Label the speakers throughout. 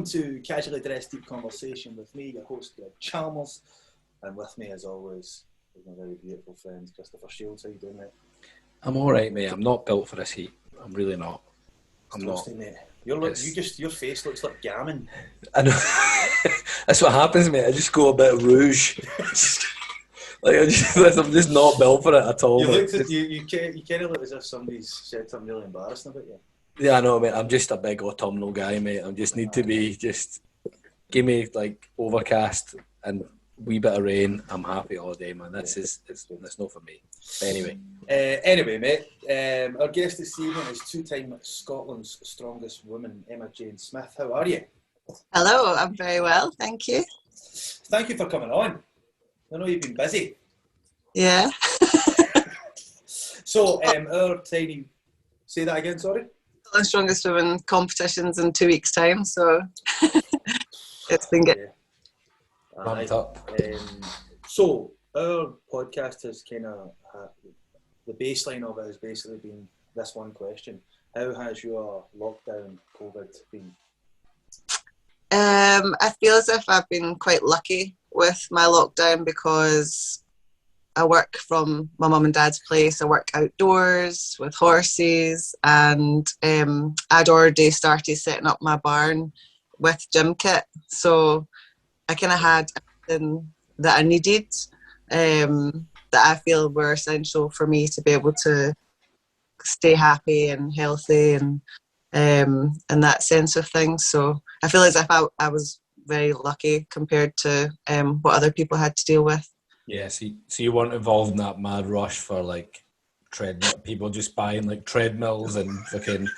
Speaker 1: welcome to Casually Dressed Deep Conversation with me, your host, Greg Chalmers, and with me, as always, is my very beautiful friend, Christopher Shields. How you doing, mate?
Speaker 2: I'm all right, mate. I'm not built for this heat. I'm really not. I'm not.
Speaker 1: Mate. Your face looks like gammon.
Speaker 2: I know. That's what happens, mate. I just go a bit rouge. I'm just not built for it at all.
Speaker 1: You kind of look as if somebody's said something really embarrassing about you.
Speaker 2: Yeah, I know, mate. I'm just a big autumnal guy, mate. I just need to be give me like overcast and wee bit of rain. I'm happy all day, man. That's not for me. But
Speaker 1: anyway, mate. Our guest this evening is two-time Scotland's strongest woman, Emma Jane Smith. How are you?
Speaker 3: Hello, I'm very well, thank you.
Speaker 1: Thank you for coming on. I know you've been busy.
Speaker 3: Yeah.
Speaker 1: So, our tiny... Say that again, sorry?
Speaker 3: The strongest women competitions in 2 weeks' time, so it's been good.
Speaker 2: Ramped up.
Speaker 1: So, our podcast has kind of... the baseline of it has basically been this one question. How has your lockdown COVID been?
Speaker 3: I feel as if I've been quite lucky with my lockdown because I work from my mum and dad's place. I work outdoors with horses, and I'd already started setting up my barn with gym kit. So I kind of had everything that I needed that I feel were essential for me to be able to stay happy and healthy and that sense of things. So I feel as if I was very lucky compared to what other people had to deal with.
Speaker 2: Yeah, so you weren't involved in that mad rush for like people just buying like treadmills and fucking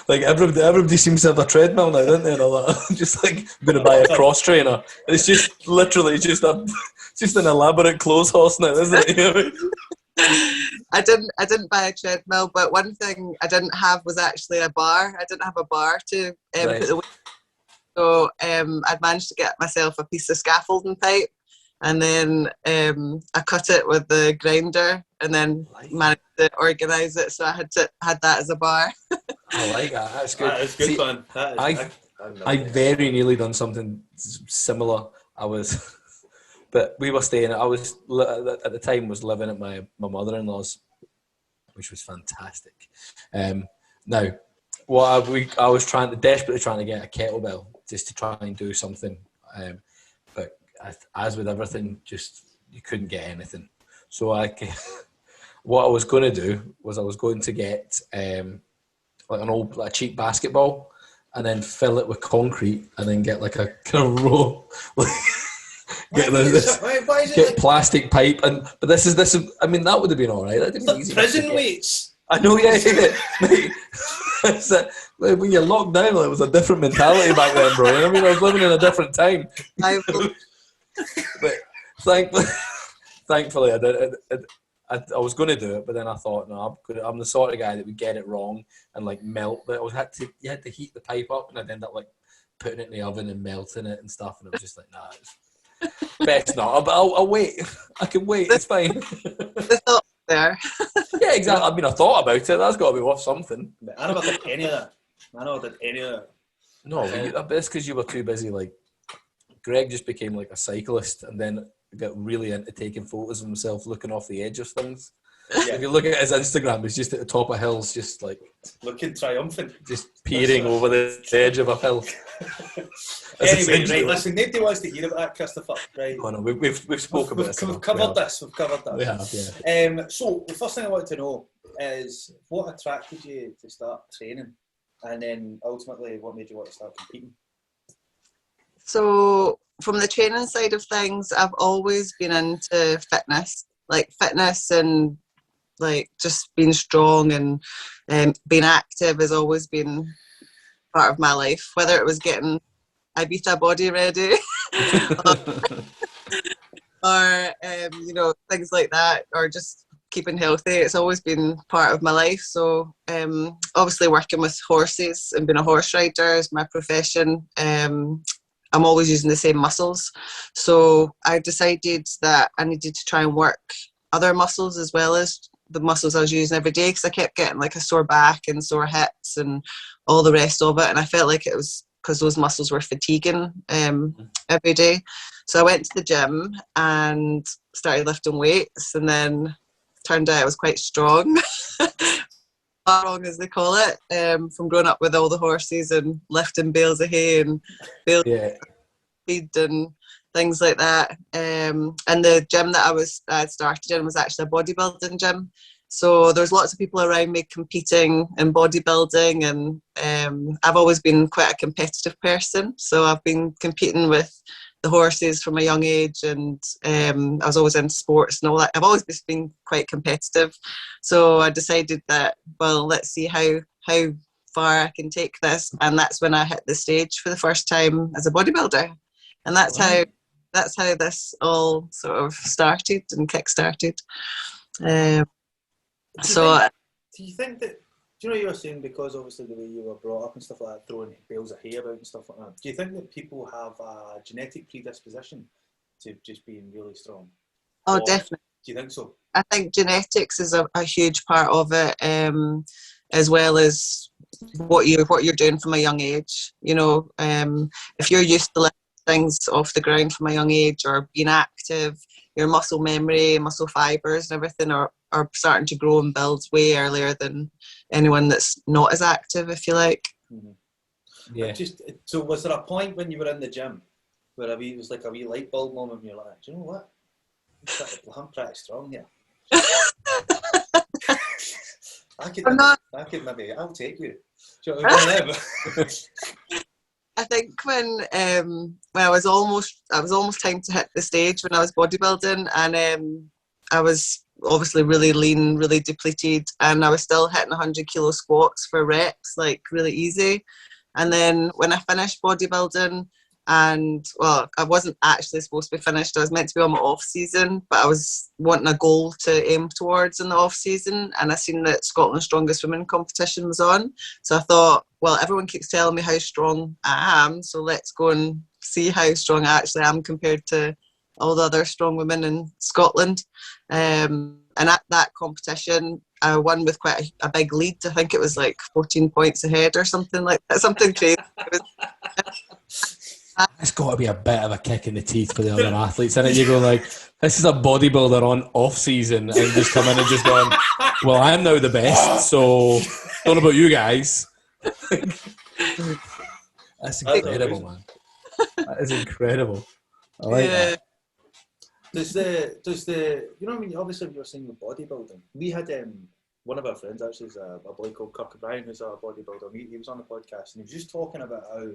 Speaker 2: like everybody seems to have a treadmill now, don't they? And all that. Just like I'm gonna buy a cross trainer. It's just literally just an elaborate clothes horse now, isn't it? You know?
Speaker 3: I didn't buy a treadmill, but one thing I didn't have was actually a bar. I didn't have a bar to
Speaker 2: right.
Speaker 3: put the weight. So I'd managed to get myself a piece of scaffolding pipe, and then I cut it with the grinder, and then managed to organise it. So I had that as a bar.
Speaker 2: I like that. That's good.
Speaker 1: That is good fun.
Speaker 2: I very nearly done something similar. But we were staying. I was at the time was living at my mother-in-law's, which was fantastic. Now, I was desperately trying to get a kettlebell just to try and do something. But as with everything, just you couldn't get anything. So what I was going to do was I was going to get like a cheap basketball and then fill it with concrete and then get like a kind of roll. Get plastic pipe but this is. I mean, that would have been all right. That didn't
Speaker 1: like
Speaker 2: easy
Speaker 1: prison weights.
Speaker 2: I know, yeah. When you're locked down, it was a different mentality back then, bro. I mean, I was living in a different time. But thankfully, I did. I was going to do it, but then I thought, no, I'm the sort of guy that would get it wrong and like melt. But you had to heat the pipe up, and I'd end up like putting it in the oven and melting it and stuff. And I was just like, nah. Best not, but I'll wait. I can wait. It's fine.
Speaker 3: The thought there.
Speaker 2: Yeah, exactly. I mean, I thought about it. That's got to be worth something.
Speaker 1: I never did any of that.
Speaker 2: No, it's because you were too busy. Like, Greg just became like a cyclist, and then got really into taking photos of himself looking off the edge of things. Yeah. If you look at his Instagram, he's just at the top of hills, just like
Speaker 1: looking triumphant,
Speaker 2: just peering over the edge of a hill.
Speaker 1: Anyway, right, listen, nobody wants to hear about that, Christopher. Right?
Speaker 2: Oh no, we've spoken about this.
Speaker 1: We've covered this. We've covered that.
Speaker 2: We have, yeah.
Speaker 1: So the first thing I want to know is what attracted you to start training, and then ultimately what made you want to start competing.
Speaker 3: So from the training side of things, I've always been into fitness and like just being strong and being active has always been part of my life, whether it was getting Ibiza body ready or things like that, or just keeping healthy. It's always been part of my life. So obviously working with horses and being a horse rider is my profession. I'm always using the same muscles. So I decided that I needed to try and work other muscles as well as the muscles I was using every day, because I kept getting like a sore back and sore hips and all the rest of it. And I felt like it was because those muscles were fatiguing every day. So I went to the gym and started lifting weights, and then turned out I was quite strong. Strong as they call it, from growing up with all the horses and lifting bales of hay and bales of feed and things like that. And the gym that I had started in was actually a bodybuilding gym. So there's lots of people around me competing in bodybuilding, and I've always been quite a competitive person. So I've been competing with the horses from a young age, and I was always in sports and all that. I've always just been quite competitive. So I decided that, well, let's see how far I can take this. And that's when I hit the stage for the first time as a bodybuilder. And that's how this all sort of started and kick-started.
Speaker 1: Do you think that, do you know, you were saying because obviously the way you were brought up and stuff like that, throwing bales of hay about and stuff like that, do you think that people have a genetic predisposition to just being really strong?
Speaker 3: Oh, definitely.
Speaker 1: Do you think so?
Speaker 3: I think genetics is a huge part of it, as well as what you're doing from a young age. You know, if you're used to lifting things off the ground from a young age or being active, your muscle memory, muscle fibres and everything are starting to grow and build way earlier than anyone that's not as active, if you like.
Speaker 1: Mm-hmm. Yeah. So was there a point when you were in the gym where it was like a wee light bulb moment and you're like, do you know what? I'm pretty strong here. I could maybe, I'll take you. Do you know what I mean?
Speaker 3: I think when I was almost time to hit the stage when I was bodybuilding, and I was obviously really lean, really depleted, and I was still hitting 100 kilo squats for reps, like really easy. And then when I finished bodybuilding, and well, I wasn't actually supposed to be finished. I was meant to be on my off season, but I was wanting a goal to aim towards in the off season, and I seen that Scotland's Strongest Women competition was on. So I thought, well, everyone keeps telling me how strong I am, so let's go and see how strong I actually am compared to all the other strong women in Scotland. And at that competition, I won with quite a big lead. I think it was like 14 points ahead or something like that, something crazy.
Speaker 2: It's got to be a bit of a kick in the teeth for the other athletes, and you go like, this is a bodybuilder on off season, and just come in and just going, well, I am now the best, so don't know about you guys. That's incredible, man. That is incredible. I like that.
Speaker 1: Does the you know what I mean? Obviously, you're saying with bodybuilding. We had one of our friends actually is a boy called Kirk O'Brien, who's a bodybuilder. He was on the podcast and he was just talking about how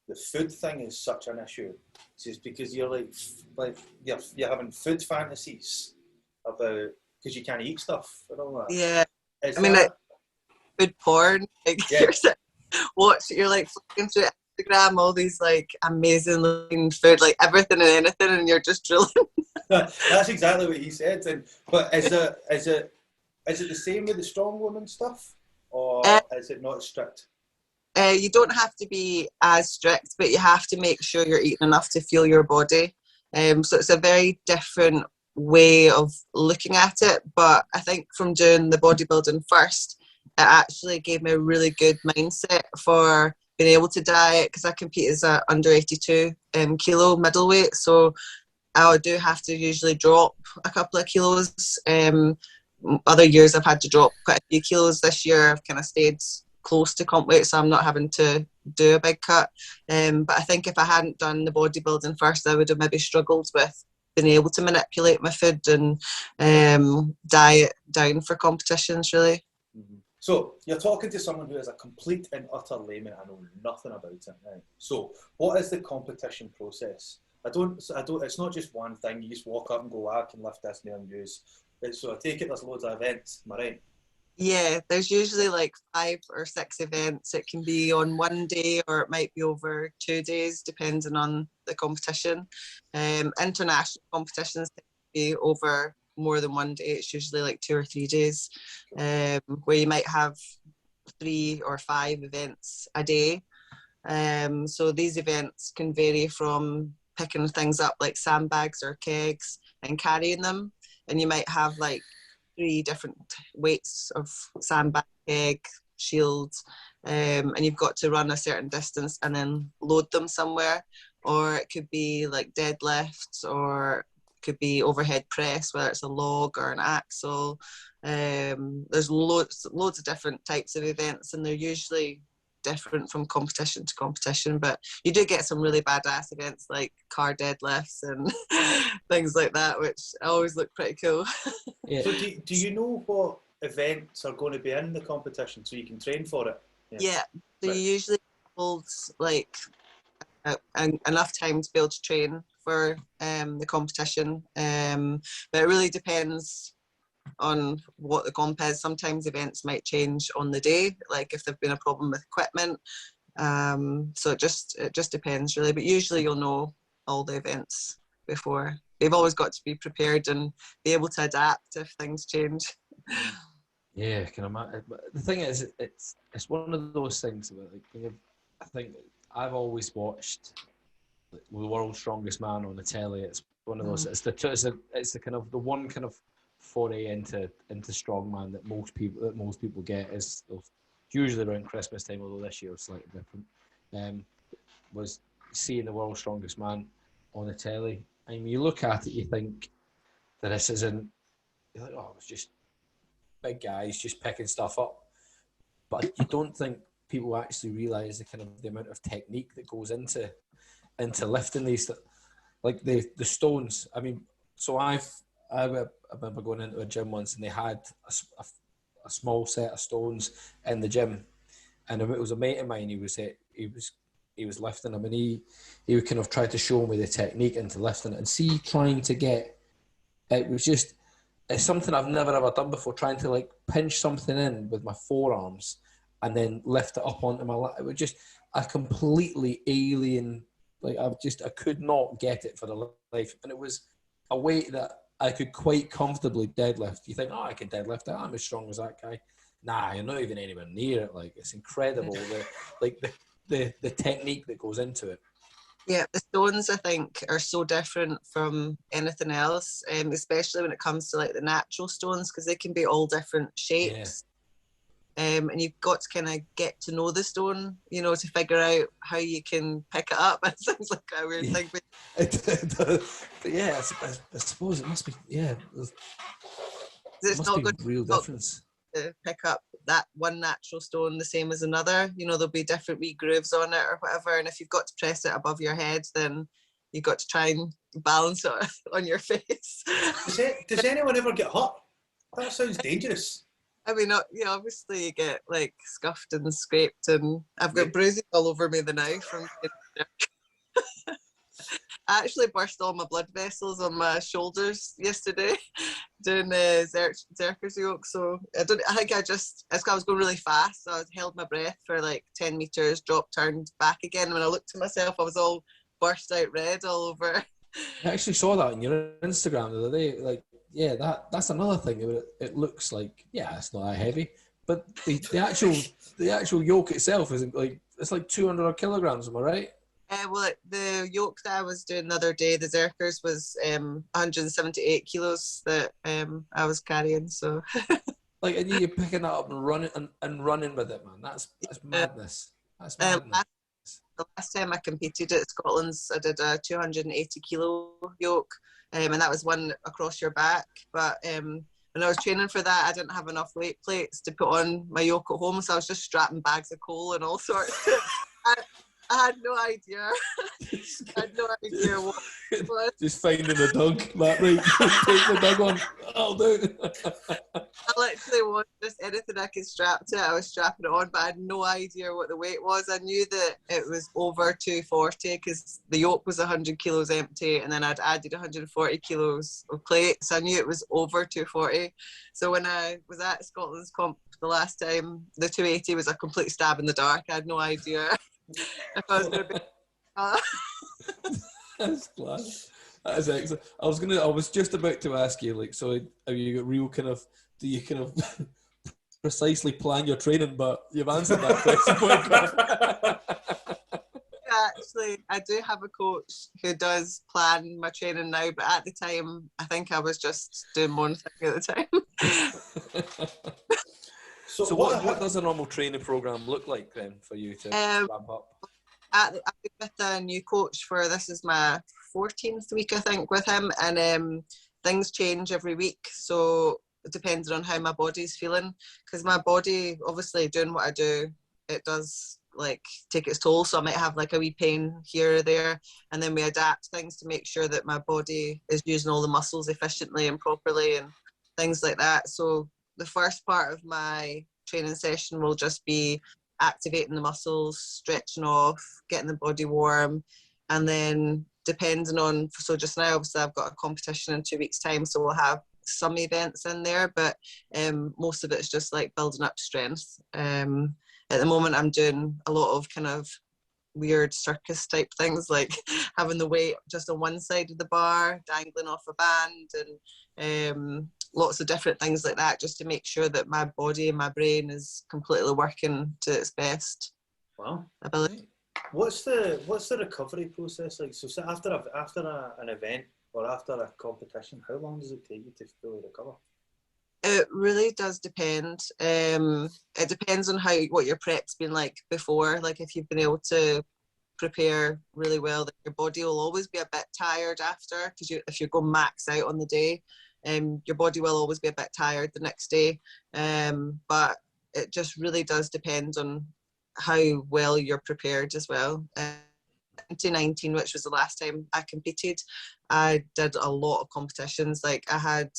Speaker 1: the food thing is such an issue. It's just because you're like you're having food fantasies about because you can't eat stuff and all that.
Speaker 3: Yeah, like food porn. Like you're like flicking through Instagram, all these like amazing looking food, like everything and anything, and you're just drilling.
Speaker 1: That's exactly what he said. But is it the same with the strong woman stuff, or is it not strict?
Speaker 3: You don't have to be as strict, but you have to make sure you're eating enough to fuel your body. So it's a very different way of looking at it. But I think from doing the bodybuilding first, it actually gave me a really good mindset for being able to diet, because I compete as a under 82 kilo middleweight. So I do have to usually drop a couple of kilos. Other years I've had to drop quite a few kilos. This year I've kind of stayed close to comp weight, so I'm not having to do a big cut. But I think if I hadn't done the bodybuilding first, I would have maybe struggled with being able to manipulate my food and diet down for competitions, really.
Speaker 1: Mm-hmm. So you're talking to someone who is a complete and utter layman. I know nothing about it. Right? So what is the competition process? I don't. It's not just one thing. You just walk up and go, I can lift this and use. So I take it there's loads of events. Am I right?
Speaker 3: Yeah, there's usually like 5 or 6 events. It can be on one day or it might be over 2 days, depending on the competition. International competitions can be over more than one day. It's usually like 2 or 3 days, where you might have 3 or 5 events a day. So these events can vary from picking things up like sandbags or kegs and carrying them. And you might have like 3 different weights of sandbag, keg, shields, and you've got to run a certain distance and then load them somewhere. Or it could be like deadlifts, or it could be overhead press, whether it's a log or an axle. There's loads of different types of events, and they're usually different from competition to competition, but you do get some really badass events like car deadlifts and things like that, which always look pretty cool.
Speaker 1: Yeah. So do you know what events are going to be in the competition so you can train for it?
Speaker 3: Yeah. So you usually hold like enough time to be able to train for the competition, but it really depends on what the comp is. Sometimes events might change on the day, like if there've been a problem with equipment. So it just depends really, but usually you'll know all the events before. They've always got to be prepared and be able to adapt if things change.
Speaker 2: Yeah, can imagine. The thing is, it's one of those things where, like, I think I've always watched The World's Strongest Man on the telly. It's one of those. It's the kind of the one kind of foray into strongman that most people get is usually around Christmas time, although this year was slightly different. Was seeing The World's Strongest Man on the telly. I mean, you look at it, you think that this isn't. You're like, oh, it's just big guys just picking stuff up, but you don't think people actually realise the amount of technique that goes into lifting these, like the stones. I mean, so I remember going into a gym once and they had a small set of stones in the gym, and it was a mate of mine. He was lifting them, and he would kind of try to show me the technique into lifting it, and trying to get it was just. It's something I've never ever done before, trying to like pinch something in with my forearms and then lift it up onto my lap. It was just a completely alien, like I could not get it for the life. And it was a weight that I could quite comfortably deadlift. You think, oh, I can deadlift it, I'm as strong as that guy. Nah, you're not even anywhere near it. Like, it's incredible, the technique that goes into it.
Speaker 3: Yeah, the stones, I think, are so different from anything else, especially when it comes to like the natural stones, because they can be all different shapes. Yeah. And you've got to kind of get to know the stone, to figure out how you can pick it up. It sounds like a weird thing.
Speaker 2: But yeah, I suppose it must be, yeah. It's not good. Real difference.
Speaker 3: To pick up that one natural stone the same as another, there'll be different wee grooves on it or whatever, and if you've got to press it above your head, then you've got to try and balance it on your face.
Speaker 1: Does anyone ever get hurt? That sounds dangerous.
Speaker 3: I mean, obviously you get like scuffed and scraped, and I've got bruises all over me now from I actually burst all my blood vessels on my shoulders yesterday doing the Zerker's Yoke. So I think I was going really fast. So I held my breath for like 10 meters, dropped, turned back again. And when I looked at myself, I was all burst out red all over.
Speaker 2: I actually saw that on your Instagram the other day. Like, yeah, that's another thing. It looks like, yeah, it's not that heavy, but the actual yoke itself isn't like, it's like 200 kilograms. Am I right?
Speaker 3: Well, the yoke that I was doing the other day, the Zerkers, was 178 kilos that I was carrying. So,
Speaker 2: like, and you're picking that up and running with it, man. That's madness. That's madness.
Speaker 3: The last time I competed at Scotland's, I did a 280 kilo yoke, and that was one across your back. But when I was training for that, I didn't have enough weight plates to put on my yoke at home, so I was just strapping bags of coal and all sorts. I had no idea. I had no idea what it was.
Speaker 2: Just finding a dog, Matt, right? Take the dog on. I'll do.
Speaker 3: I literally was just anything I could strap to it, I was strapping it on, but I had no idea what the weight was. I knew that it was over 240 because the yoke was 100 kilos empty, and then I'd added 140 kilos of plate, so I knew it was over 240. So when I was at Scotland's comp the last time, the 280 was a complete stab in the dark. I had no idea if I was going to be.
Speaker 2: That's class. That is excellent. I was just about to ask you, like, so have you got real kind of, do you kind of precisely plan your training? But you've answered that question.
Speaker 3: Actually, I do have a coach who does plan my training now, but at the time, I think I was just doing one thing at the time.
Speaker 2: So what does a normal training program look like then for you to ramp up?
Speaker 3: I've been with a new coach for, this is my 14th week, I think, with him, and things change every week. So it depends on how my body's feeling, because my body, obviously doing what I do, it does like take its toll. So I might have like a wee pain here or there, and then we adapt things to make sure that my body is using all the muscles efficiently and properly and things like that. So the first part of my training session will just be activating the muscles, stretching off, getting the body warm, and then depending on, so just now obviously I've got a competition in 2 weeks' time, so we'll have some events in there, but most of it's just like building up strength. At the moment I'm doing a lot of kind of weird circus type things, like having the weight just on one side of the bar, dangling off a band, and lots of different things like that, just to make sure that my body and my brain is completely working to its best ability.
Speaker 1: What's the recovery process like? So after an event or after a competition, how long does it take you to fully recover?
Speaker 3: It really does depend. It depends on what your prep's been like before. Like if you've been able to prepare really well, that your body will always be a bit tired after, because if you go max out on the day, your body will always be a bit tired the next day. But it just really does depend on how well you're prepared as well. 2019, which was the last time I competed, I did a lot of competitions. Like I had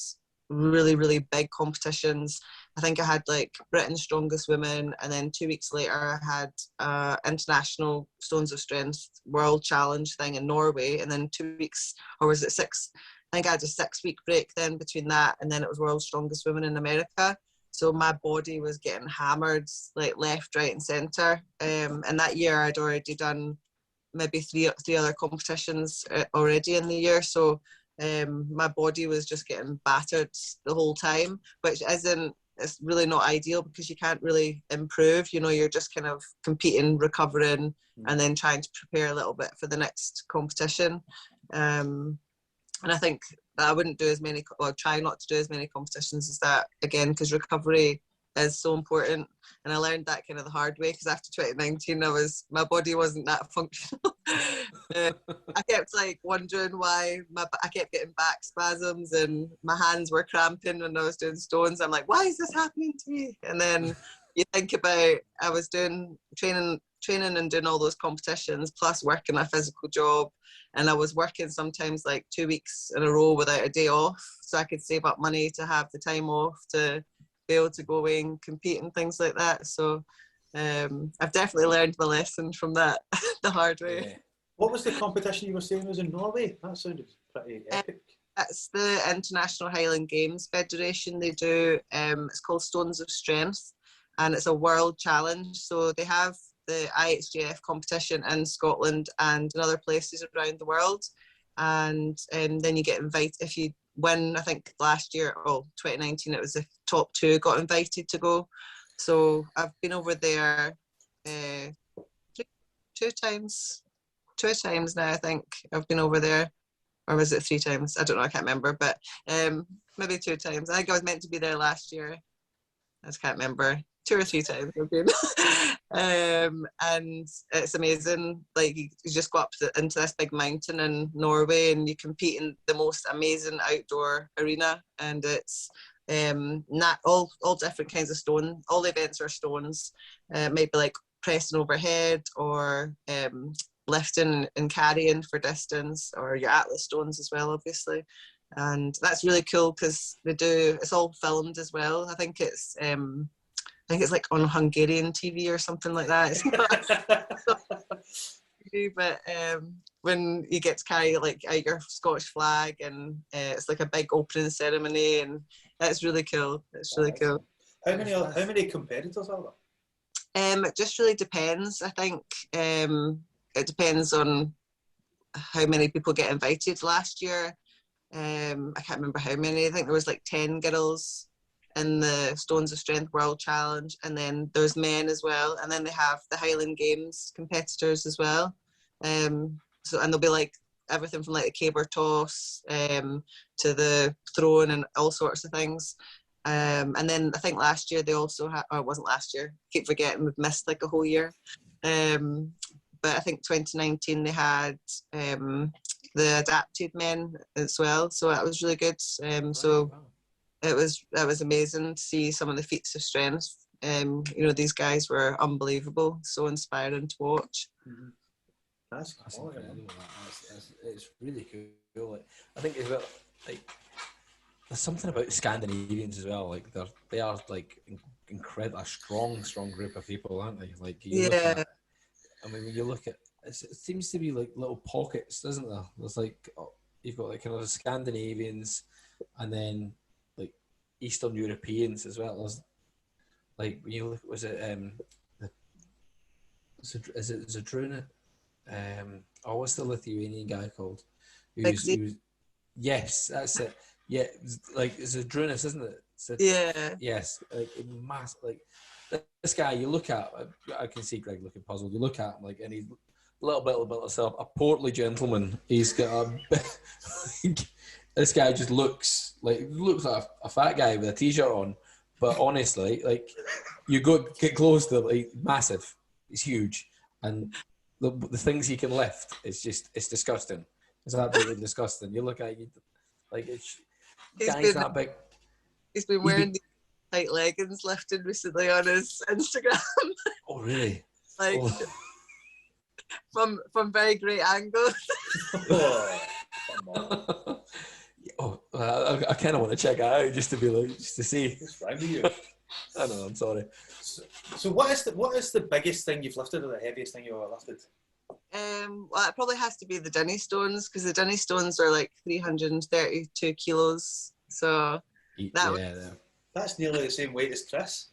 Speaker 3: really, really big competitions. I think I had like Britain's Strongest Women, and then 2 weeks later I had International Stones of Strength World Challenge thing in Norway, and then 2 weeks, or was it six? I think I had a 6-week break then between that, and then it was World's Strongest Women in America. So my body was getting hammered like left, right and centre. And that year I'd already done maybe three other competitions already in the year. So my body was just getting battered the whole time, which it's really not ideal, because you can't really improve. You know, you're just kind of competing, recovering, and then trying to prepare a little bit for the next competition. And I think that I wouldn't do as many, or try not to do as many competitions as that again, because recovery is so important. And I learned that kind of the hard way, because after 2019 my body wasn't that functional. I kept like wondering why I kept getting back spasms and my hands were cramping when I was doing stones. I'm like, why is this happening to me? And then you think about, I was doing training and doing all those competitions, plus working a physical job, and I was working sometimes like 2 weeks in a row without a day off, so I could save up money to have the time off to be able to go away and compete and things like that. So I've definitely learned my lesson from that the hard way.
Speaker 1: Yeah. What was the competition you were saying was in Norway? That sounded pretty epic.
Speaker 3: It's the International Highland Games Federation. They do, it's called Stones of Strength, and it's a world challenge. So they have the IHJF competition in Scotland and in other places around the world. And then you get invited, if you win, I think last year, 2019, it was the top 2 got invited to go. So I've been over there two times now, I think. I've been over there. Or was it 3 times? I don't know, I can't remember, but maybe 2 times. I think I was meant to be there last year. I just can't remember. 2 or 3 times I've been. And it's amazing. Like you just go up into this big mountain in Norway, and you compete in the most amazing outdoor arena, and it's not all different kinds of stone. All the events are stones. Maybe like pressing overhead, or lifting and carrying for distance, or your atlas stones as well, obviously. And that's really cool, because it's all filmed as well. I think it's like on Hungarian TV or something like that. It's not TV, but when you get to carry like out your Scottish flag, and it's like a big opening ceremony, and that's really cool. It's really cool.
Speaker 1: How many competitors are there?
Speaker 3: It just really depends. I think it depends on how many people get invited. Last year, I can't remember how many. I think there was like 10 girls in the Stones of Strength World Challenge, and then there's men as well, and then they have the Highland Games competitors as well. And there'll be like everything from like the caber toss to the throwing and all sorts of things. And then I think last year they also had, or it wasn't last year, I keep forgetting, we've missed like a whole year. But I think 2019 they had the Adapted Men as well, so that was really good. So it was amazing to see some of the feats of strength. You know, these guys were unbelievable, so inspiring to watch.
Speaker 1: Mm-hmm. That's
Speaker 2: incredible. It's really cool. Like, I think as well, like, there's something about the Scandinavians as well. Like they are like incredible, a strong group of people, aren't they? Like you look at, I mean, when you look at it seems to be like little pockets, doesn't there? There's like you've got like kind of the Scandinavians, and then like Eastern Europeans as well. There's like when you look, is it Zadruna? What's the Lithuanian guy called? Who's yes, that's it. Yeah, like it's a Drunas, isn't it?
Speaker 3: Yeah.
Speaker 2: Yes, like like this guy. You look at, I can see Greg looking puzzled. You look at him, like, and he's a little bit about himself, a portly gentleman. He's got this guy just looks like a fat guy with a t-shirt on, but honestly, like you get close to him, like, massive. He's huge, and the things he can lift, it's disgusting. It's absolutely disgusting. You look at it, like it's. Guy's that big.
Speaker 3: He's been wearing these tight leggings lifted recently on his Instagram.
Speaker 2: Oh, really?
Speaker 3: Like from very great angles.
Speaker 2: I kind of want to check it out just to see.
Speaker 1: What's wrong with you?
Speaker 2: I know. I'm sorry.
Speaker 1: So what is the biggest thing you've lifted, or the heaviest thing you've ever lifted?
Speaker 3: Well, it probably has to be the Dinnie stones, because the Dinnie stones are like 332 kilos. So
Speaker 1: that's nearly the same weight as Chris.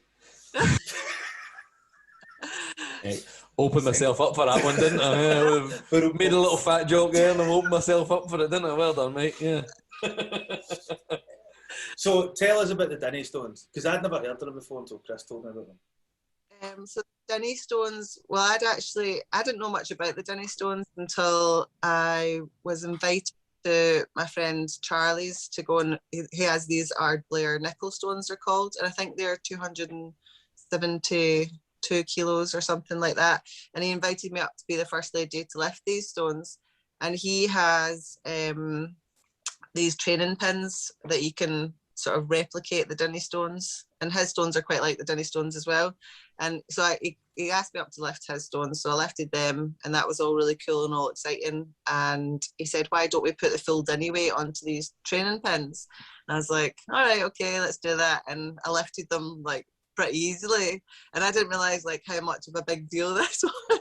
Speaker 2: Hey, opened myself up for that one, didn't I? Made a little fat joke there and I opened myself up for it, didn't I? Well done, mate. Yeah.
Speaker 1: So tell us about the Dinnie stones, because I'd never heard of them before until Chris told me about them.
Speaker 3: So Dinnie stones, well, I didn't know much about the Dinnie stones until I was invited to my friend Charlie's to go, and he has these Ardblair nickel stones, they're called, and I think they're 272 kilos or something like that. And he invited me up to be the first lady to lift these stones. And he has these training pins that you can sort of replicate the Dinnie stones, and his stones are quite like the Dinnie stones as well. And so he asked me up to lift his stones, so I lifted them, and that was all really cool and all exciting. And he said, why don't we put the full Dinnie weight onto these training pins? And I was like, all right, okay, let's do that. And I lifted them like pretty easily, and I didn't realize like how much of a big deal this was.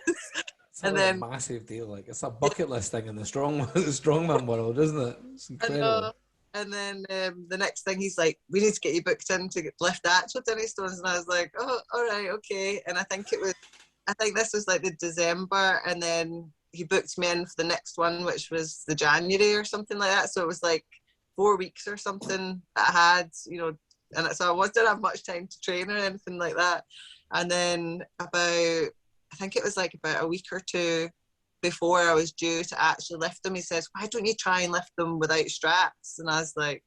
Speaker 2: It's a massive deal. Like, it's a bucket list thing in the strongman world, isn't it? It's incredible.
Speaker 3: And then the next thing, he's like, we need to get you booked in to lift the actual Dinnie stones. And I was like, oh, all right, okay. And I think this was like the December, and then he booked me in for the next one, which was the January or something like that. So it was like 4 weeks or something that I had, you know, and so I didn't have much time to train or anything like that. And then I think it was like about a week or two before I was due to actually lift them, he says, why don't you try and lift them without straps? And I was like,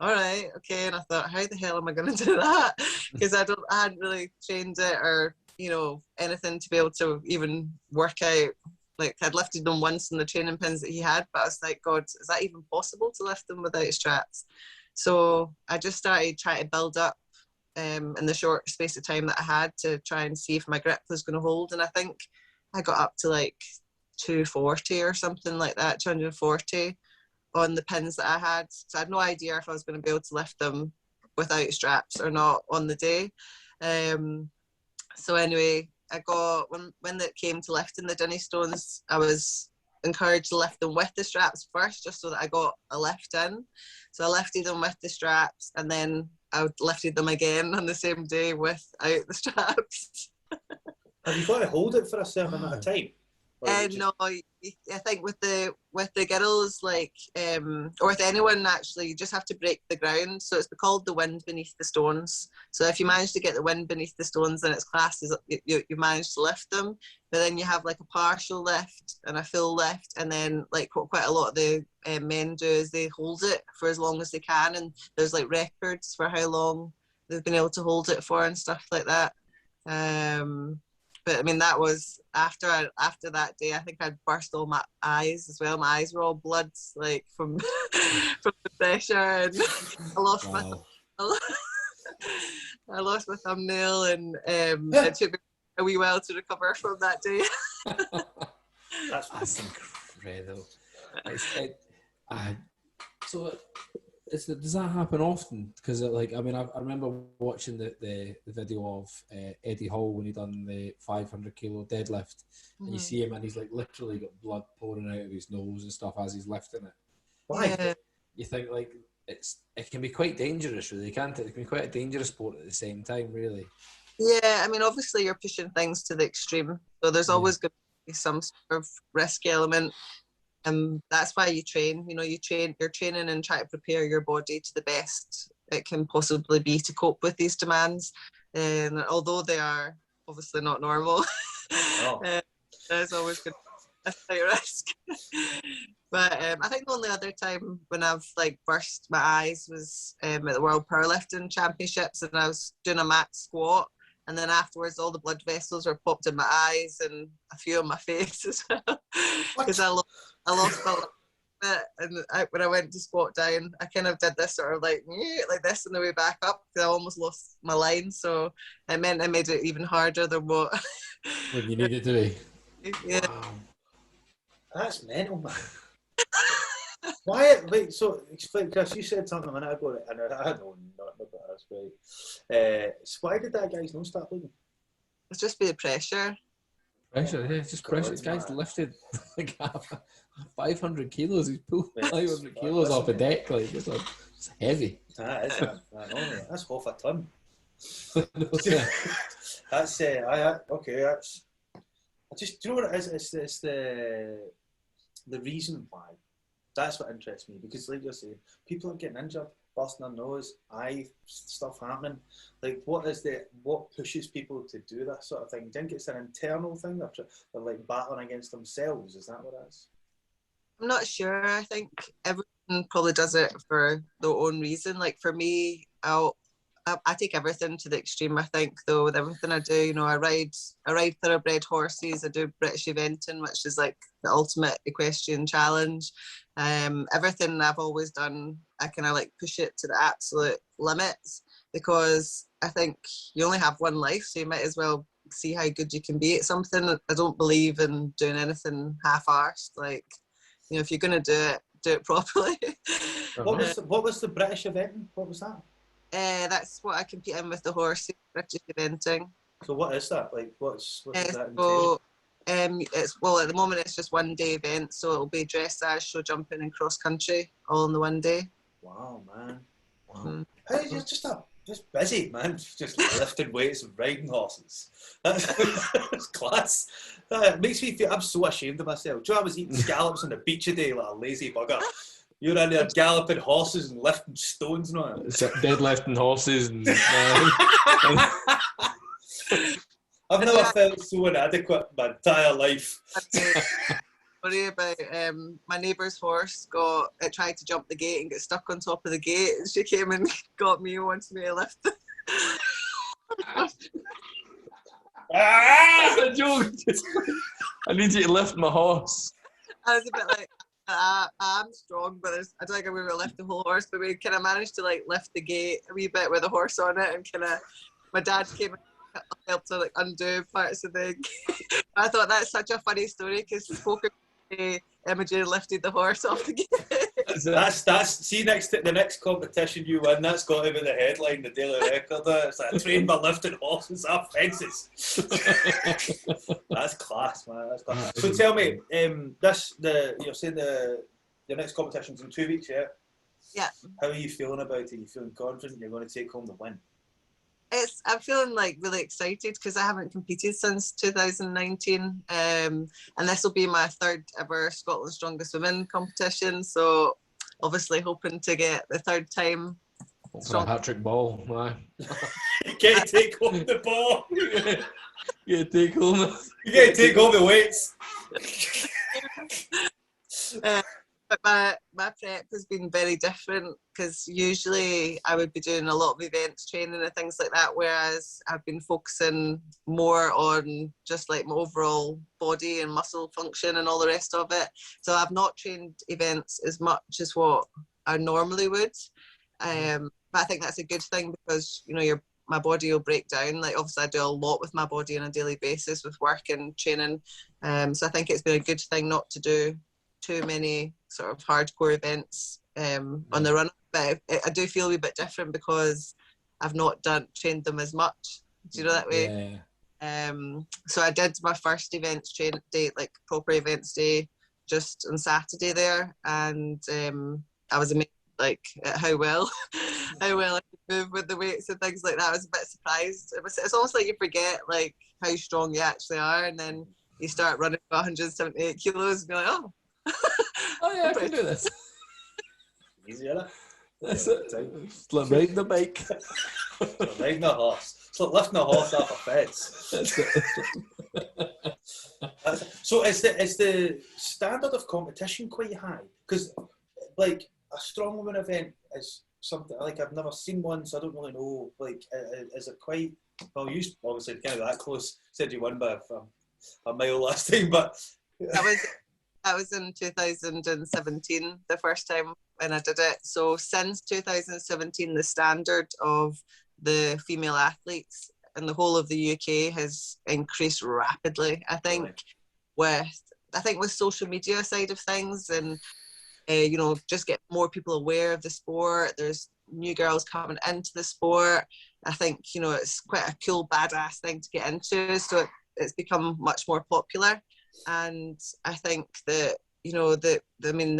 Speaker 3: all right, okay. And I thought, how the hell am I going to do that? Because I hadn't really trained it or, you know, anything to be able to even work out. Like, I'd lifted them once in the training pins that he had, but I was like, God, is that even possible to lift them without straps? So I just started trying to build up in the short space of time that I had to try and see if my grip was going to hold. And I think I got up to like 240 or something like that, 240 on the pins that I had. So I had no idea if I was going to be able to lift them without straps or not on the day. So anyway, I got, when it came to lifting the Dinnie stones, I was encouraged to lift them with the straps first, just so that I got a lift in. So I lifted them with the straps, and then I lifted them again on the same day without the straps.
Speaker 1: Have you got to hold it for a certain amount of time?
Speaker 3: No, I think when with the girls, like, or with anyone actually, you just have to break the ground. So it's called the wind beneath the stones. So if you manage to get the wind beneath the stones, then it's classed as you managed to lift them. But then you have like a partial lift and a full lift, and then like what quite a lot of the men do is they hold it for as long as they can, and there's like records for how long they've been able to hold it for and stuff like that. But I mean, that was after that day. I think I'd burst all my eyes as well. My eyes were all bloods, like from from the pressure, and I lost I lost my thumbnail, and it took me a wee while to recover from that day.
Speaker 2: That's incredible. Does that happen often? Because like, I mean, I remember watching the video of Eddie Hall when he done the 500 kilo deadlift, and you see him and he's like literally got blood pouring out of his nose and stuff as he's lifting it.
Speaker 1: Why?
Speaker 3: Yeah.
Speaker 2: You think like it can be quite dangerous, really, can't it? It can be quite a dangerous sport at the same time, really.
Speaker 3: Yeah, I mean, obviously you're pushing things to the extreme, so there's always going to be some sort of risk element. That's why you train. You know, you're training and try to prepare your body to the best it can possibly be to cope with these demands. And although they are obviously not normal, there's always going to be a risk. But I think the only other time when I've like burst my eyes was at the World Powerlifting Championships, and I was doing a mat squat. And then afterwards, all the blood vessels were popped in my eyes and a few on my face as well. Because I lost my bit. And when I went to squat down, I kind of did this sort of like this on the way back up, because I almost lost my line. So it meant I made it even harder than what
Speaker 2: you needed to be.
Speaker 3: Yeah.
Speaker 2: Wow.
Speaker 1: That's mental, man. Why? Wait, so explain, Chris. You said something a minute ago, and I know nothing about this, right? So why did that guy's nose start bleeding?
Speaker 3: It's just be the pressure.
Speaker 2: Pressure, yeah, just pressure. This guy's lifted like 500 kilos. He's pulled 500 kilos off a deck. Like it's heavy.
Speaker 1: That is, I know, mate. That's half a ton. That's okay. That's. I just, do you know what it is? It's the reason why. That's what interests me, because like you're saying, people are getting injured, busting their nose, eye stuff happening. Like, what pushes people to do that sort of thing? Do you think it's an internal thing? They're like battling against themselves. Is that what it is?
Speaker 3: I'm not sure. I think everyone probably does it for their own reason. Like for me, I take everything to the extreme. I think, though, with everything I do, you know, I ride thoroughbred horses. I do British eventing, which is like the ultimate equestrian challenge. Everything I've always done, I kind of like push it to the absolute limits, because I think you only have one life, so you might as well see how good you can be at something. I don't believe in doing anything half-arsed. Like, you know, if you're going to do it properly.
Speaker 1: What was the British eventing? What was that?
Speaker 3: That's what I compete in with the horses, British eventing.
Speaker 1: So what is that? Like, what does that
Speaker 3: so,
Speaker 1: entail?
Speaker 3: At the moment it's just one day event, so it'll be dressage, show jumping, and cross country all in the one day.
Speaker 1: Wow, man! Wow, hey, you're just busy, man. Just lifting weights and riding horses. That's class. It makes me feel. I'm so ashamed of myself. Do you know I was eating scallops on the beach today like a lazy bugger? You're in there galloping horses and lifting stones and all that.
Speaker 2: Deadlifting horses and.
Speaker 1: I've never felt so inadequate in my entire life.
Speaker 3: Sorry about my neighbour's horse tried to jump the gate and get stuck on top of the gate, and she came and got me and wanted me to lift it.
Speaker 2: A joke. I need you to lift my horse.
Speaker 3: I was a bit like, I'm strong, but I don't think I'm going to lift the whole horse, but we kind of managed to like lift the gate a wee bit with a horse on it, and kind of my dad came and helped to like undo parts of the gate. I thought that's such a funny story, because poker Imogen lifted the horse off the gate.
Speaker 1: That's see, the next competition you win, that's got to be the headline, the Daily Record. It's like, trained by lifting horses off fences. That's class, man. That's class. So tell me, you're saying your next competition's in 2 weeks, yeah?
Speaker 3: Yeah.
Speaker 1: How are you feeling about it? Are you feeling confident you're going to take home the win?
Speaker 3: I'm feeling like really excited because I haven't competed since 2019, and this will be my third ever Scotland's Strongest Women competition. So obviously hoping to get the third time.
Speaker 2: For a hat-trick ball, aye.
Speaker 1: Get to take home the ball.
Speaker 2: You take home.
Speaker 1: You get to take home the weights.
Speaker 3: But my prep has been very different because usually I would be doing a lot of events training and things like that, whereas I've been focusing more on just like my overall body and muscle function and all the rest of it. So I've not trained events as much as what I normally would. But I think that's a good thing because, you know, my body will break down. Like obviously I do a lot with my body on a daily basis with work and training. So I think it's been a good thing not to do too many sort of hardcore events on the run, but I do feel a wee bit different because I've not trained them as much. Do you know that way? Yeah. So I did my first events train day, like proper events day, just on Saturday there, and I was amazed, like at how well I could move with the weights and things like that. I was a bit surprised. It's almost like you forget like how strong you actually are, and then you start running 178 kilos and you're like, oh.
Speaker 2: Oh yeah, I can do this.
Speaker 1: Easier.
Speaker 2: That's it. It's like riding the bike.
Speaker 1: It's like riding a horse. It's like lifting a horse off a fence. So is the standard of competition quite high? Because like a strong woman event is something like I've never seen one, so I don't really know. Like, is it quite? Well, you obviously kind of that close. Said you won by a mile last time, but
Speaker 3: that was in 2017, the first time when I did it. So since 2017, the standard of the female athletes in the whole of the UK has increased rapidly. I think with social media side of things and you know, just get more people aware of the sport. There's new girls coming into the sport. I think, you know, it's quite a cool, badass thing to get into. So it's become much more popular. And I think that, you know, the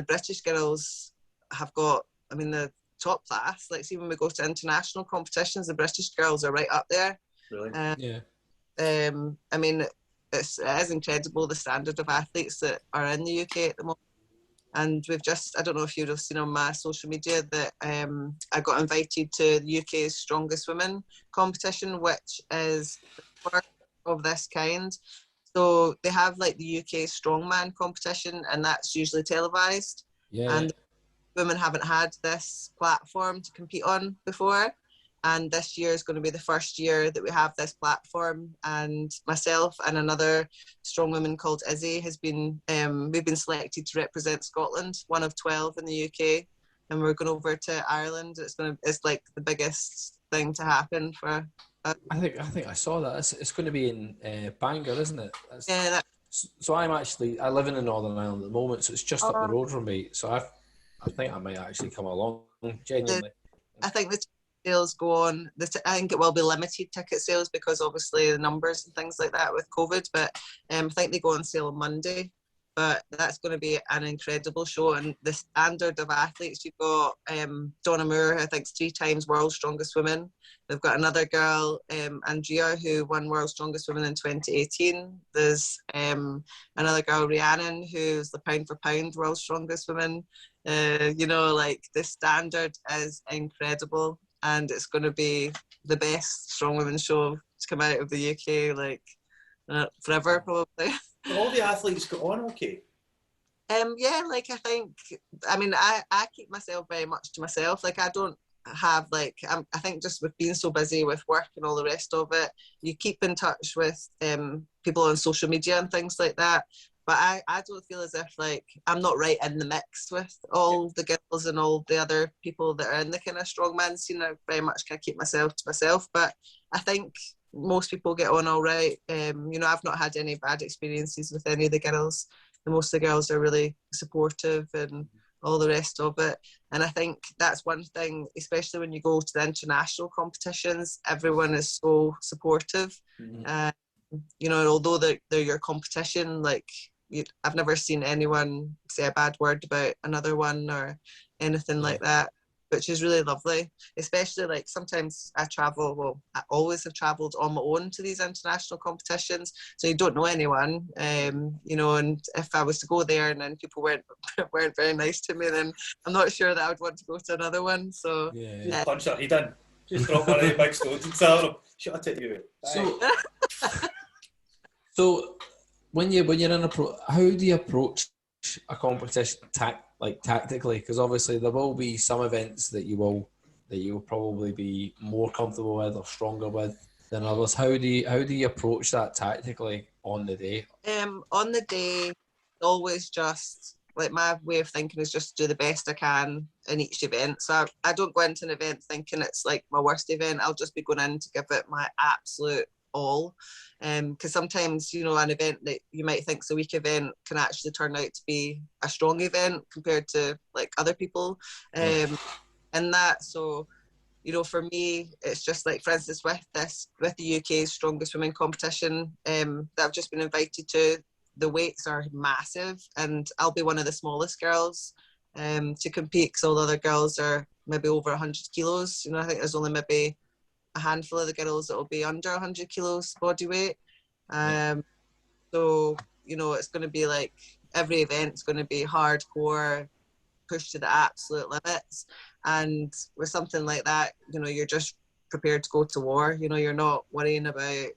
Speaker 3: British girls have got, the top class. Like, see, when we go to international competitions, the British girls are right up there.
Speaker 1: Really?
Speaker 2: Yeah.
Speaker 3: It is incredible, the standard of athletes that are in the UK at the moment. And we've just, I don't know if you'd have seen on my social media that I got invited to the UK's Strongest Women competition, which is the first of this kind. So they have like the UK Strongman competition, and that's usually televised.
Speaker 2: Yeah.
Speaker 3: And women haven't had this platform to compete on before. And this year is going to be the first year that we have this platform. And myself and another strong woman called Izzy has been, we've been selected to represent Scotland, one of 12 in the UK. And we're going over to Ireland. It's like the biggest thing to happen for us.
Speaker 2: I think I saw that. It's going to be in Bangor, isn't it?
Speaker 3: Yeah.
Speaker 2: So I live in the Northern Ireland at the moment, so it's just up the road from me. So I think I might actually come along, genuinely.
Speaker 3: I think the sales go on. I think it will be limited ticket sales because obviously the numbers and things like that with COVID. But I think they go on sale on Monday. But that's going to be an incredible show. And the standard of athletes, you've got Donna Moore, I think 3 times World's Strongest Woman. We've got another girl, Andrea, who won World's Strongest Woman in 2018. There's another girl, Rhiannon, who's the pound for pound World's Strongest Woman. You know, like the standard is incredible. And it's going to be the best strong women show to come out of the UK, like forever, probably.
Speaker 1: All the athletes got on okay.
Speaker 3: Yeah, like I keep myself very much to myself. Like I don't have I think just with being so busy with work and all the rest of it, you keep in touch with people on social media and things like that. But I don't feel as if like I'm not right in the mix with all the girls and all the other people that are in the kind of strongman scene. I very much kind of keep myself to myself. But I think most people get on all right. You know, I've not had any bad experiences with any of the girls. Most of the girls are really supportive and all the rest of it. And I think that's one thing, especially when you go to the international competitions, everyone is so supportive.
Speaker 2: Mm-hmm.
Speaker 3: You know, although they're your competition, like I've never seen anyone say a bad word about another one or anything like that. which is really lovely. Especially like sometimes I travel, well, I always have travelled on my own to these international competitions, so you don't know anyone, you know, and if I was to go there and then people weren't very nice to me, then I'm not sure that I would want to go to another one. So
Speaker 1: just punch her head in, just drop one of the big stones and tell them, shut it, you.
Speaker 2: So when you're in how do you approach a competition tactically? Because obviously there will be some events that you will probably be more comfortable with or stronger with than others. How do you approach that tactically on the day?
Speaker 3: On the day, always just like my way of thinking is just do the best I can in each event. So I don't go into an event thinking it's like my worst event. I'll just be going in to give it my absolute all. Because sometimes, you know, an event that you might think is a weak event can actually turn out to be a strong event compared to like other people. And that, so, you know, for me, it's just like, for instance, with the UK's strongest women competition that I've just been invited to, the weights are massive, and I'll be one of the smallest girls to compete, because all the other girls are maybe over 100 kilos. You know, I think there's only maybe a handful of the girls that will be under 100 kilos body weight. So, you know, it's going to be like every event's going to be hardcore, pushed to the absolute limits. And with something like that, you know, you're just prepared to go to war. You know, you're not worrying about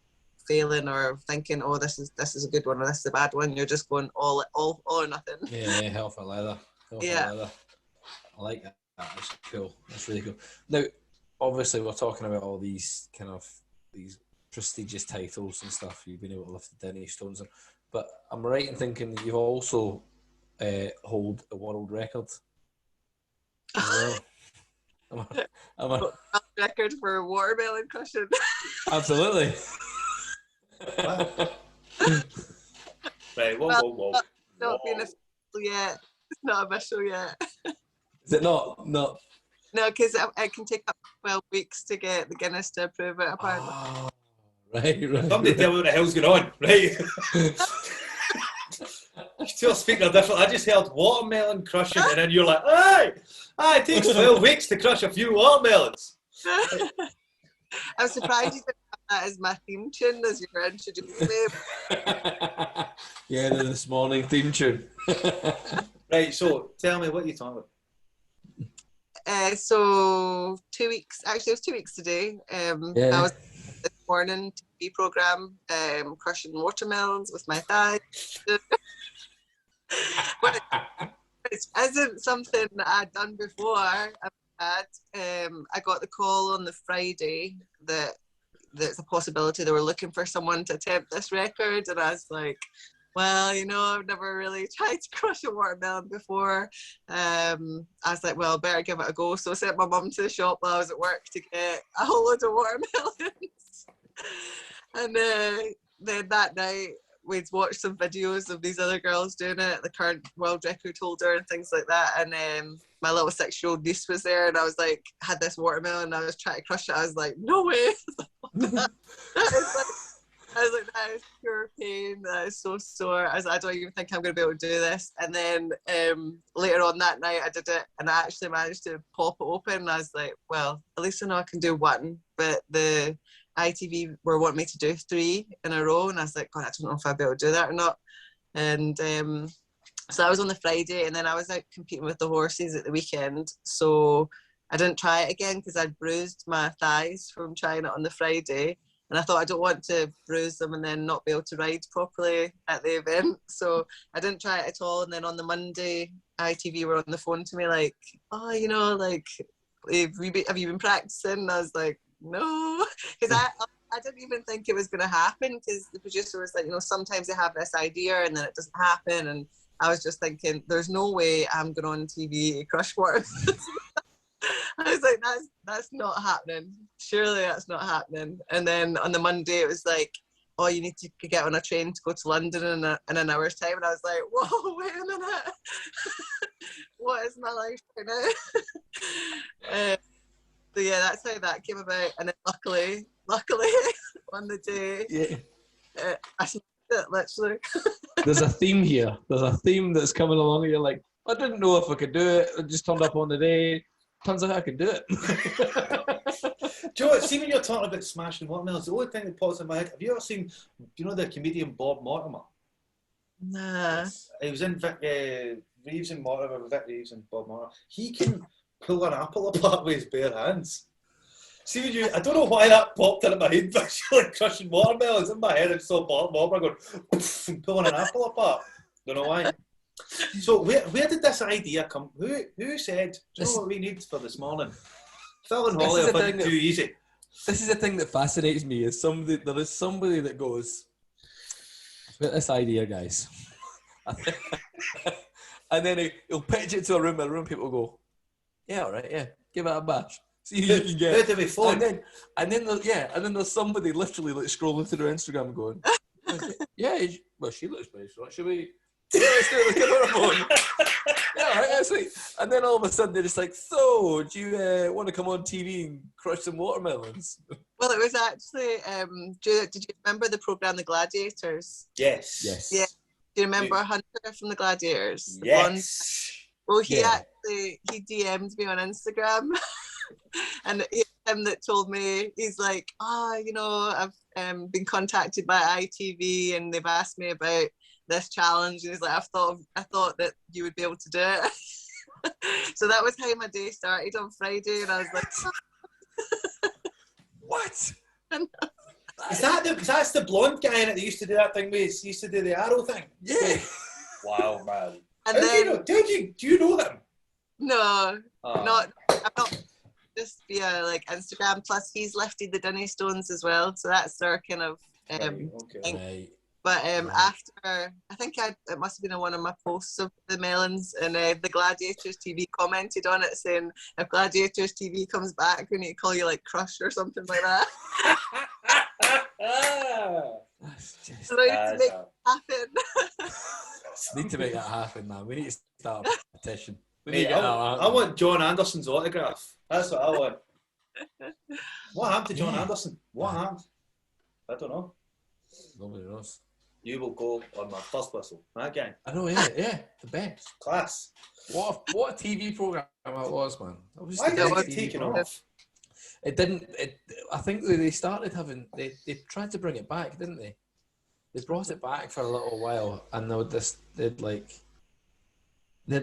Speaker 3: failing or thinking, oh, this is a good one or this is a bad one. You're just going all or nothing.
Speaker 2: Yeah, hell for leather. I like that. That's cool. That's really cool. Now, obviously, we're talking about all these these prestigious titles and stuff. You've been able to lift the Dinnie stones, but I'm right in thinking that you also hold a world record as well.
Speaker 3: Record for watermelon crushing.
Speaker 2: Absolutely.
Speaker 1: Right, whoa.
Speaker 3: Not being official yet. It's not official yet.
Speaker 2: Is it not? No.
Speaker 3: No, because it can take up 12 weeks to get the Guinness to approve it, apparently.
Speaker 2: Oh, right.
Speaker 1: Somebody tell me what the hell's going on, right? Still speaking different. I just heard watermelon crushing, and then you're like, aye, it takes 12 weeks to crush a few watermelons.
Speaker 3: I'm surprised you didn't have that as my theme tune as you were introducing me.
Speaker 2: Yeah, this morning theme tune.
Speaker 1: Right, so tell me what you're talking about.
Speaker 3: So 2 weeks, actually it was 2 weeks today. I was this morning TV programme crushing watermelons with my thighs. But it isn't something that I'd done before. I got the call on the Friday that there's a possibility they were looking for someone to attempt this record, and I was like, well, you know, I've never really tried to crush a watermelon before. I was like, well, better give it a go. So I sent my mum to the shop while I was at work to get a whole load of watermelons. And then that night, we'd watched some videos of these other girls doing it, the current world record holder and things like that. And my little 6-year-old niece was there, and I was like, had this watermelon, and I was trying to crush it. I was like, no way. I was like, that is pure pain. That is so sore. I was like, I don't even think I'm going to be able to do this. And then later on that night, I did it, and I actually managed to pop it open. And I was like, well, at least I know I can do one. But the ITV were wanting me to do 3 in a row, and I was like, God, I don't know if I'll be able to do that or not. And so I was on the Friday, and then I was out competing with the horses at the weekend. So I didn't try it again because I'd bruised my thighs from trying it on the Friday. And I thought, I don't want to bruise them and then not be able to ride properly at the event. So I didn't try it at all. And then on the Monday, ITV were on the phone to me like, oh, you know, like, have you been practicing? And I was like, no. Because I didn't even think it was going to happen, because the producer was like, you know, sometimes they have this idea and then it doesn't happen. And I was just thinking, there's no way I'm going on TV to crush watermelons. I was like, that's not happening. Surely that's not happening. And then on the Monday, it was like, oh, you need to get on a train to go to London in an hour's time. And I was like, whoa, wait a minute. What is my life right now? So yeah, that's how that came about. And then luckily, on the day, I smashed it, literally.
Speaker 2: There's a theme here. There's a theme that's coming along. You're like, I didn't know if I could do it. I just turned up on the day. turns out I can do it.
Speaker 1: Do you know what? See, when you're talking about smashing watermelons, the only thing that pops in my head, have you ever seen, do you know the comedian Bob Mortimer?
Speaker 3: Nah.
Speaker 1: He was in Reeves and Mortimer, Vic Reeves and Bob Mortimer. He can pull an apple apart with his bare hands. See, when you, I don't know why that popped into my head, but like crushing watermelons in my head, I saw Bob Mortimer going, poof, and pulling an apple apart. Don't know why. So where did this idea come? Who said, do you know what we need for this morning? Phil and Holly have been too easy.
Speaker 2: This is the thing that fascinates me, is there is somebody that goes, I've got this idea, guys. And then he'll pitch it to a room, and the room people go, yeah, all right, yeah, give it a bash. See who you can get.
Speaker 1: Who do we phone?
Speaker 2: And then there's somebody literally like scrolling through their Instagram going, yeah, well, she looks pretty strong. Should we? Yeah, let's do it. Give her a phone. Yeah, all right, that's sweet. And then all of a sudden they're just like, so, do you want to come on TV and crush some watermelons?
Speaker 3: Well, it was actually, did you remember the programme The Gladiators?
Speaker 1: Yes.
Speaker 3: Yeah. Do you remember Hunter from The Gladiators? The
Speaker 1: yes.
Speaker 3: Well, he DM'd me on Instagram. And it's him that told me, he's like, I've been contacted by ITV and they've asked me about this challenge, and he's like, I thought that you would be able to do it. So that was how my day started on Friday, and I was like,
Speaker 2: what?
Speaker 1: That's the blonde guy that used to do that thing with, he used to do the arrow thing.
Speaker 2: Yeah.
Speaker 1: Wow, man.
Speaker 3: And
Speaker 1: do you know him?
Speaker 3: No, I'm not just via like Instagram. Plus, he's lifted the Dinnie stones as well, so that's their kind of
Speaker 2: Right.
Speaker 3: But after, I think it must have been on one of my posts of the melons, and the Gladiators TV commented on it saying, if Gladiators TV comes back, we need to call you like Crush or something like that. So I need to make it happen.
Speaker 2: Need to make that happen, man. We need to start a petition.
Speaker 1: I want John Anderson's autograph. That's what I want. What happened to John Anderson? What happened? I don't know.
Speaker 2: Nobody knows.
Speaker 1: You will go on my first whistle. Again.
Speaker 2: I know, yeah, the best.
Speaker 1: Class.
Speaker 2: What a TV program it was, man.
Speaker 1: Why did it get taken off?
Speaker 2: It didn't. I think they started having. They tried to bring it back, didn't they? They brought it back for a little while, and they had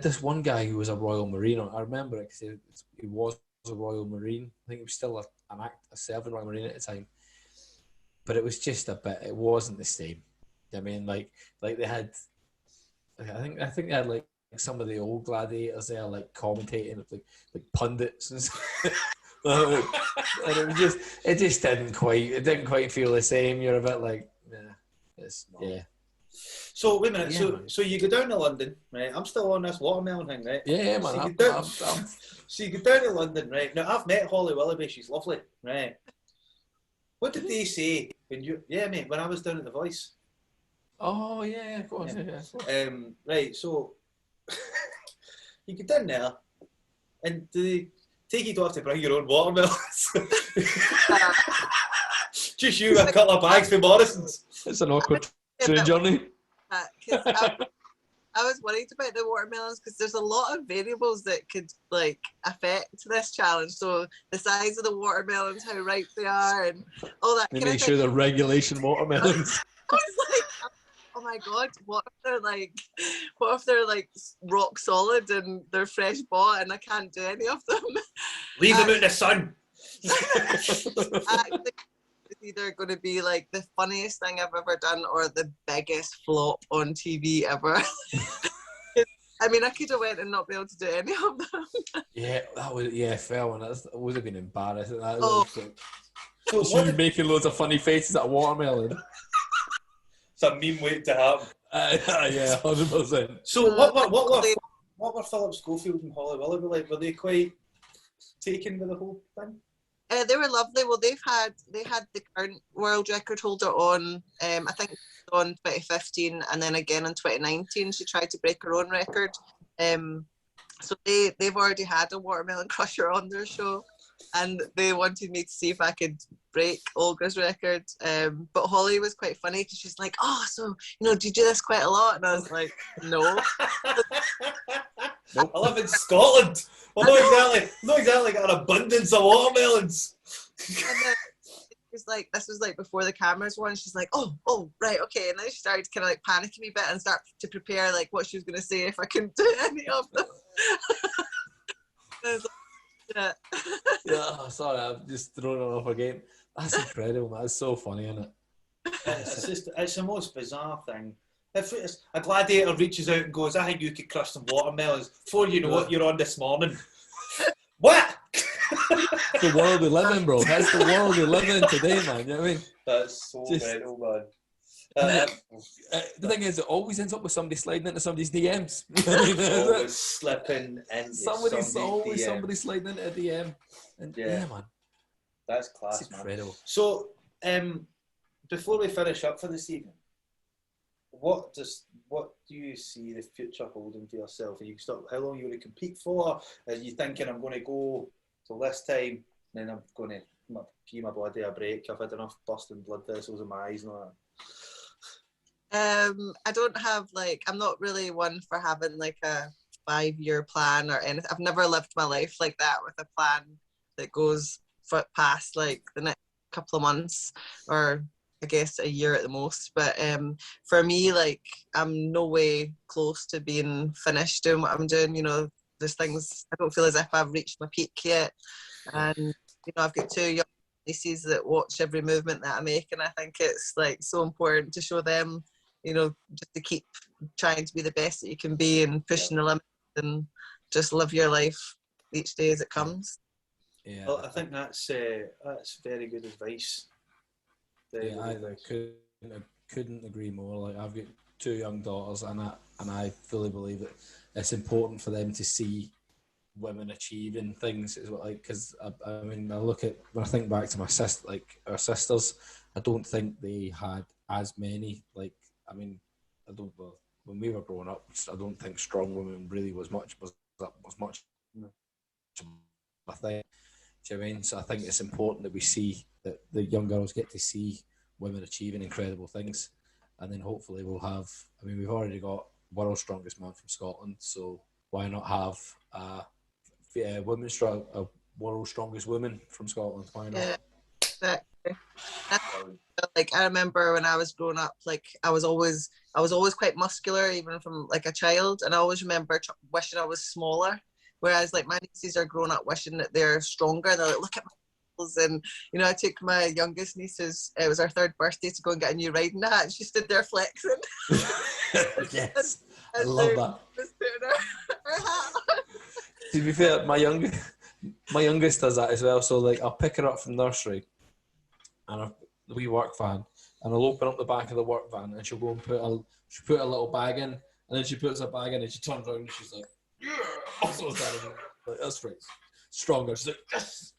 Speaker 2: this one guy who was a Royal Marine. I remember it because he was a Royal Marine. I think he was still a serving Royal Marine at the time. But it was just a bit. It wasn't the same. I mean, like they had. I think they had like some of the old gladiators there, like commentating, like pundits and stuff. And it just didn't quite feel the same. You're a bit like, yeah.
Speaker 1: So wait a minute. So you go down to London, right? I'm still on this watermelon thing, right?
Speaker 2: Yeah, man.
Speaker 1: So you go down to London, right? Now I've met Holly Willoughby. She's lovely, right? What did they say when you? Yeah, mate. When I was down at the Voice.
Speaker 2: Oh yeah, of course. Yeah.
Speaker 1: Right. So you get down there, and do they take you to have to bring your own watermelons? Just you with a couple of bags for Morrison's.
Speaker 2: It's an awkward train journey.
Speaker 3: I was worried about the watermelons because there's a lot of variables that could like affect this challenge. So the size of the watermelons, how ripe they are, and all that.
Speaker 2: They make sure they're regulation watermelons.
Speaker 3: I was like, oh my god, what if they're like rock solid and they're fresh bought and I can't do any of them?
Speaker 1: Leave them out in the sun.
Speaker 3: Actually, it's either going to be like the funniest thing I've ever done or the biggest flop on TV ever. I mean, I could have went and not be able to do any of them.
Speaker 2: Yeah, fair one. That would have been embarrassing.
Speaker 1: So
Speaker 2: she was making loads of funny faces at a watermelon.
Speaker 1: It's a meme waiting to happen.
Speaker 2: Yeah, 100%.
Speaker 1: So what were Philip Schofield and Holly Willoughby like? Were they quite taken with the whole thing?
Speaker 3: They were lovely. Well, they had the current world record holder on, I think on 2015, and then again in 2019 she tried to break her own record. So they've already had a watermelon crusher on their show, and they wanted me to see if I could break Olga's record. But Holly was quite funny because she's like, "Oh, so do you do this quite a lot?" And I was like, "No."
Speaker 1: Nope. I live in Scotland. Well, not exactly got an abundance of watermelons.
Speaker 3: And then this was like before the cameras were on. She's like, oh, right, okay. And then she started kind of like panicking a bit and start to prepare like what she was going to say if I couldn't do any of them. I was like,
Speaker 2: Yeah, sorry, I've just thrown it off again. That's incredible, man. That's so funny, isn't it?
Speaker 1: It's the most bizarre thing. If a gladiator reaches out and goes, I think you could crush some watermelons, before you know what you're on this morning. What?
Speaker 2: The world we live in, bro. That's the world we live in today, man. You know what I mean?
Speaker 1: That's so mental, man.
Speaker 2: The thing is, it always ends up with somebody sliding into somebody's DMs.
Speaker 1: Always slipping into
Speaker 2: somebody sliding into a DM. And yeah, man.
Speaker 1: That's class,
Speaker 2: That's incredible.
Speaker 1: Man. So, before we finish up for this evening, what do you see the future holding for yourself? Are you how long are you going to compete for? Are you thinking I'm going to go till this time, and then I'm going to give my body a break? I've had enough busting blood vessels in my eyes and all
Speaker 3: that. I don't have I'm not really one for having like a 5-year plan or anything. I've never lived my life like that with a plan that goes past like the next couple of months or I guess a year at the most. But for me, I'm no way close to being finished doing what I'm doing. You know, there's things I don't feel as if I've reached my peak yet. And you know, I've got 2 young nieces that watch every movement that I make, and I think it's so important to show them, you know, just to keep trying to be the best that you can be and pushing the limits and just live your life each day as it comes.
Speaker 2: Yeah,
Speaker 1: well, I think that's very good advice.
Speaker 2: I couldn't agree more. Like, I've got 2 young daughters, and I fully believe that it's important for them to see women achieving things as well. Because I mean, when I think back to my sister, our sisters, I don't think they had as many. When we were growing up, I don't think strong women really was much a thing. Do you know what I mean? So I think it's important that we see that the young girls get to see women achieving incredible things, and then hopefully we'll have. I mean, we've already got world's strongest man from Scotland, so why not have a world's strongest woman from Scotland? Why not?
Speaker 3: Yeah, exactly. I remember when I was growing up, I was always quite muscular, even from a child, and I always remember wishing I was smaller. Whereas my nieces are growing up wishing that they're stronger. And they're like, look at my muscles. And, you know, I took my youngest niece's, it was her 3rd birthday, to go and get a new riding hat. And she stood there flexing.
Speaker 2: Yes, I love that.
Speaker 3: Her hat on.
Speaker 2: To be fair, my youngest does that as well. So, I'll pick her up from nursery and the wee work van, and I'll open up the back of the work van, and she'll go and put a little bag in, and then she puts her bag in, and she turns around and she's like, yeah, that's right, stronger. She's like, yes,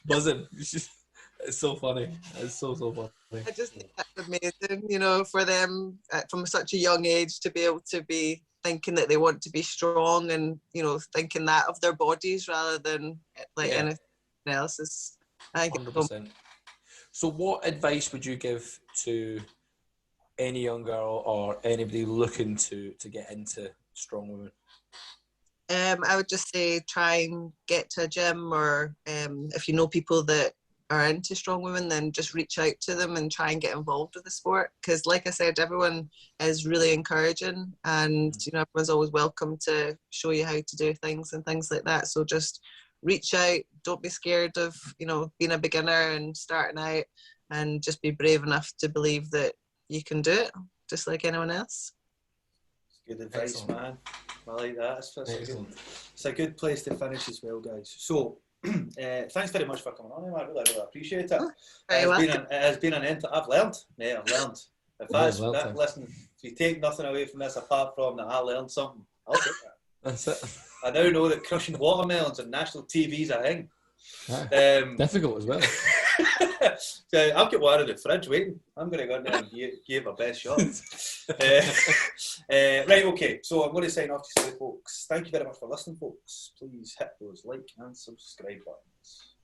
Speaker 2: buzzing. It's so funny. It's so funny.
Speaker 3: I just think that's amazing, you know, for them from such a young age to be able to be thinking that they want to be strong, and you know, thinking that of their bodies rather than anything else is, I think,
Speaker 2: 100%. So what advice would you give to any young girl or anybody looking to get into strong women?
Speaker 3: I would just say try and get to a gym, or if you know people that are into strong women, then just reach out to them and try and get involved with the sport. Because like I said, everyone is really encouraging, and you know, everyone's always welcome to show you how to do things and things like that. So just reach out, don't be scared of, you know, being a beginner and starting out, and just be brave enough to believe that you can do it just like anyone else.
Speaker 1: Good advice. Excellent. Man. I like that. It's a good place to finish as well, guys. So, thanks very much for coming on, I really appreciate it. It has been an I've learned. Yeah, I've learned. Listen, if you take nothing away from this apart from that I learned something, I'll take that.
Speaker 2: That's it.
Speaker 1: I now know that crushing watermelons on national TV is a thing.
Speaker 2: Difficult as well.
Speaker 1: So I've got one in the fridge waiting. I'm going to go in there and give my best shot. Right, okay. So I'm going to sign off to say, folks, thank you very much for listening, folks. Please hit those like and subscribe buttons.